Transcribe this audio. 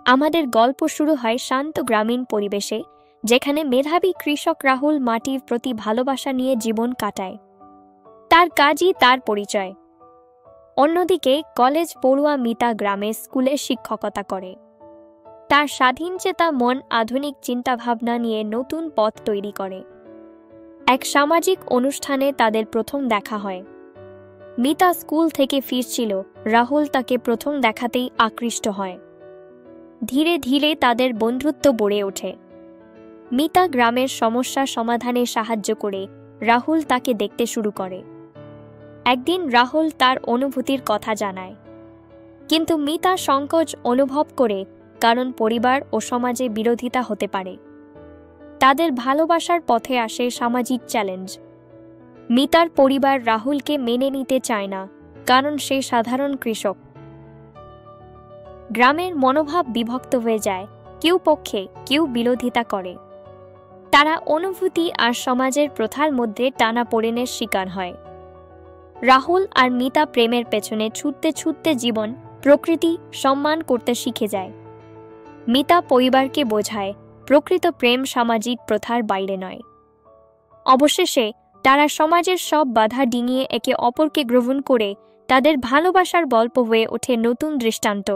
আমাদের গল্প শুরু হয় শান্ত গ্রামীণ পরিবেশে, যেখানে মেধাবী কৃষক রাহুল মাটির প্রতি ভালোবাসা নিয়ে জীবন কাটায়। তার কাজই তার পরিচয়। অন্যদিকে কলেজ পড়ুয়া মিতা গ্রামে স্কুলে শিক্ষকতা করে। তার স্বাধীনচেতা মন আধুনিক চিন্তাভাবনা নিয়ে নতুন পথ তৈরি করে। এক সামাজিক অনুষ্ঠানে তাদের প্রথম দেখা হয়। মিতা স্কুল থেকে ফিরছিল, রাহুল তাকে প্রথম দেখাতেই আকৃষ্ট হয়। ধীরে ধীরে তাদের বন্ধুত্ব গড়ে ওঠে। মিতা গ্রামের সমস্যা সমাধানে সাহায্য করে, রাহুল তাকে দেখতে শুরু করে। একদিন রাহুল তার অনুভূতির কথা জানায়, কিন্তু মিতা সংকোচ অনুভব করে, কারণ পরিবার ও সমাজে বিরোধিতা হতে পারে। তাদের ভালোবাসার পথে আসে সামাজিক চ্যালেঞ্জ। মিতার পরিবার রাহুলকে মেনে নিতে চায় না, কারণ সে সাধারণ কৃষক। গ্রামের মনোভাব বিভক্ত হয়ে যায়, কেউ পক্ষে কেউ বিরোধিতা করে। তারা অনুভূতি আর সমাজের প্রথার মধ্যে টানাপোড়েনের শিকার হয়। রাহুল আর মিতা প্রেমের পেছনে ছুটতে ছুটতে জীবন, প্রকৃতি সম্মান করতে শিখে যায়। মিতা পরিবারকে বোঝায়, প্রকৃত প্রেম সামাজিক প্রথার বাইরে নয়। অবশেষে তারা সমাজের সব বাধা ডিঙিয়ে একে অপরকে গ্রহণ করে তাদের ভালোবাসার গল্প হয়ে ওঠে নতুন দৃষ্টান্ত।